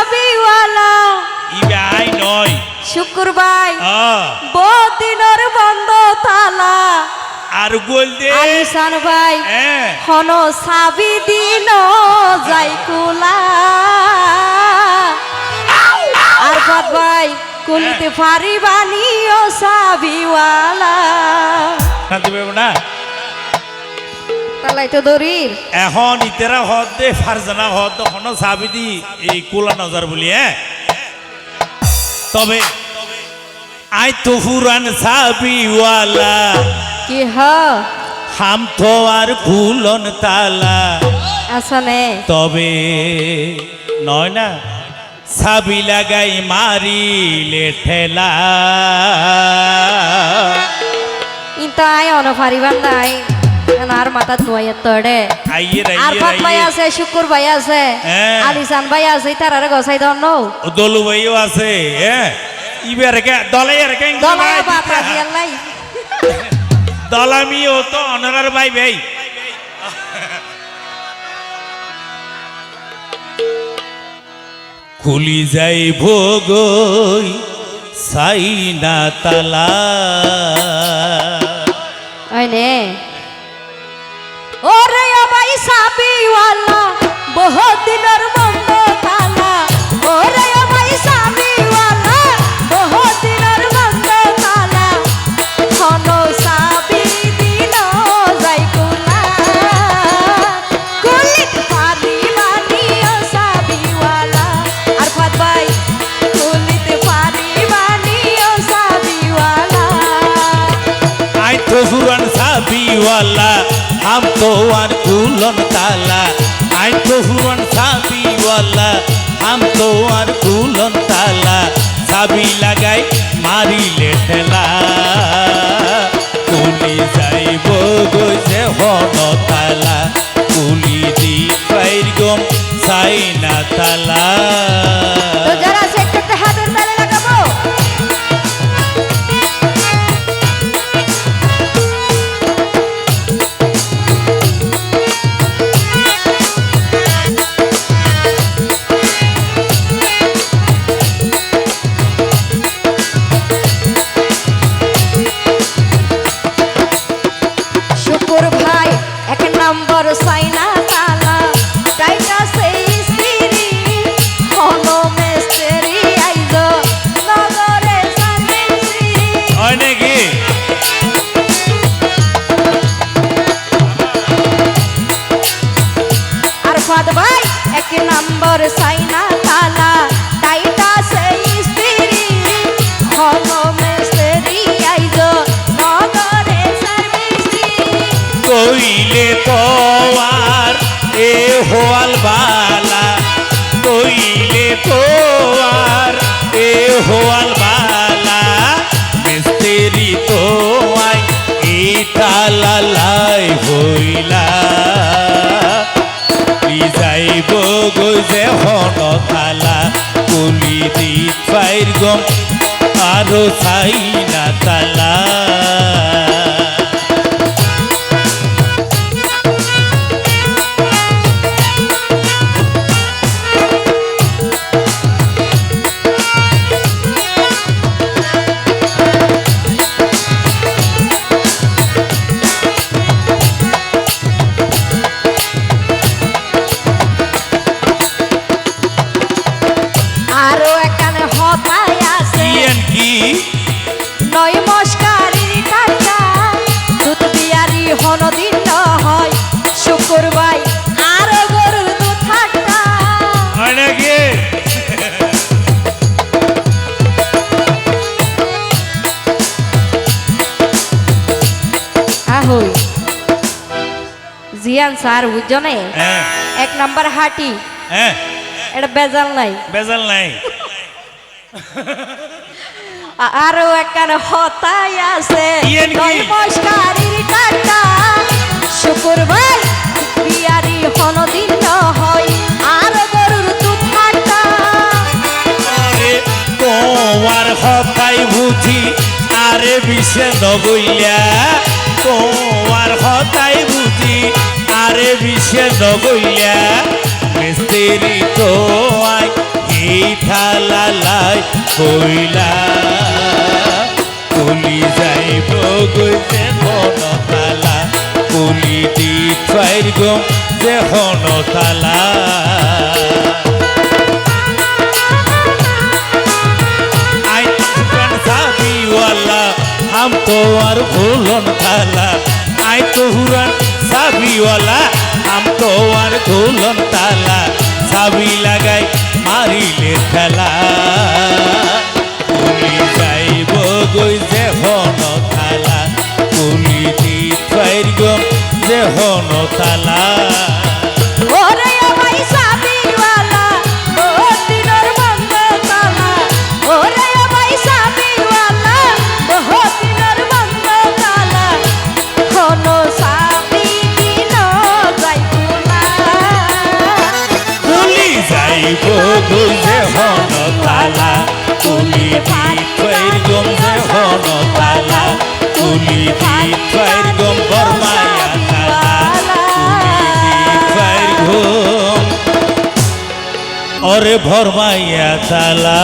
সাবিওয়ালা ইবে I নয় শুকুর ভাই আ বদিনর বন্ধ তালা আর গোল দে আলিসান ভাই হ্যাঁ হন সাবি দিন যাই কুলা আর বাদ ভাই কুলিতে ফারি বানিও সাবিওয়ালা শান্তি পাবো না তালাই তো দরির এখন ইতেরা হদ দে ফারজানা হদ হন সাবিদি এই কুলা নজর বলি হ্যাঁ তবে আই তো ফুরান সাবিওয়ালা কি হ হাম তো আর কুলন তালা আসনে তবে নয় না সাবি লাগাই মারিলে ঠেলা ইন্তাই অন ফারিবান নাই আর মাথা ধোয়াই তড়ে আইয়ের আর আইয়ের ফাত ভাই আইয়ের আছে শুকুর ভাই আছে হ্যাঁ। আলিসান ভাই আছে তারারে গসাই দন নো দলু ভাইও আছে হ্যাঁ ইবার কে দলে এর কে দলায়া বাপরা দিয়াল নাই দলামিও তো অনারার ভাই ভাই খুলি যাই ভোগই সাইনা তালা আইনে ওরে ভাই সাবিওয়ালা বহুত দিনের বন্ধ তালা ওরে ভাই সাবিওয়ালা বহুত দিনের বন্ধ তালা হন সাবি দিন যাই কুলা কুলিত পারি বানিও সাবিওয়ালা আর ফাত ভাই কুলিত পারি বানিও সাবিওয়ালা আই তো ফুরান সাবিওয়ালা হাম তো আর কুলন তালা আই তো ফুরান সাবিওয়ালা হাম তো আর কুলন তালা সাবি লাগাই মারিলে ঠেলা কুলি যাইব গইছে হন তালা কুলি দি পাইর গম সাইনা তালা তো যারা সেক্টরতে হাতের তালে লাগাবো শুকুর ভাই এক নম্বর সাইনা তালা টাইটা সেই স্ত্রী হন মেস্তেরি আইজ নগরে সার্ভিসি হয় নাকি আর ফাদ ভাই এক নম্বর সাইনা তালা টাইটা সেই স্ত্রী হন মেস্তেরি আইজ নগরে সার্ভিসি কইলে তো আর এ হোয়াল বালা কইলে তো আর এ হোয়াল বালা মিস্ত্রি তো আই ইটালা লাই হইলা যাইব গজে হন তালা কুলি দি ফাইর গম আরো ছাইনা তালা আরো এখানে হতাই আছে ইয়েন কি নয় মস্কারি টাকা দুধ বিয়ারি হন দিন হয় শুকুর ভাই আর গরুর দুধ থাকা হয় নাকি আহই জিয়ান স্যার বুঝনে হ্যাঁ এক নাম্বার হাটি হ্যাঁ এটা বেজাল নাই বেজাল নাই আরো এখানে হতাই আছে ইয়েন কি? নয় মস্কারি টাকা শুকুর ভাই বিয়ারি হন দিন হয় আর গরুর দুধ থাকা আরে তোমার হতাই বুঝি আরে বিষে নগইয়া তোমার হতাই বুঝি আরে বিষে নগইয়া মিস্ত্রি তো আই থালা লাই কইলা কুলি যাইব গইতে হন তালা কুলি দি ফাইর গম যে হন তালা साबीवाला हम तो और भूलन ताला आई तो हुरन साबीवाला हम तो और भूलन ताला साबी लगाई मारी ले खेला कुली जाइबो गई जे हन ताला कुली दी फाइर गम जे हन ताला ওরে ভাই সাবিওয়ালা ও দিনের বন্ধ তালা ওরে ভাই সাবিওয়ালা ও দিনের বন্ধ তালা কোনো সাবি দিন যাইবো না কুলি যাইব গই যে হন তালা কুলি দি ফাইর গম যে হন তালা কুলি দি ফাইর গম বরমায়া তালা কুলি দি ফাইর গম ওরে ভরমাইয়া তালা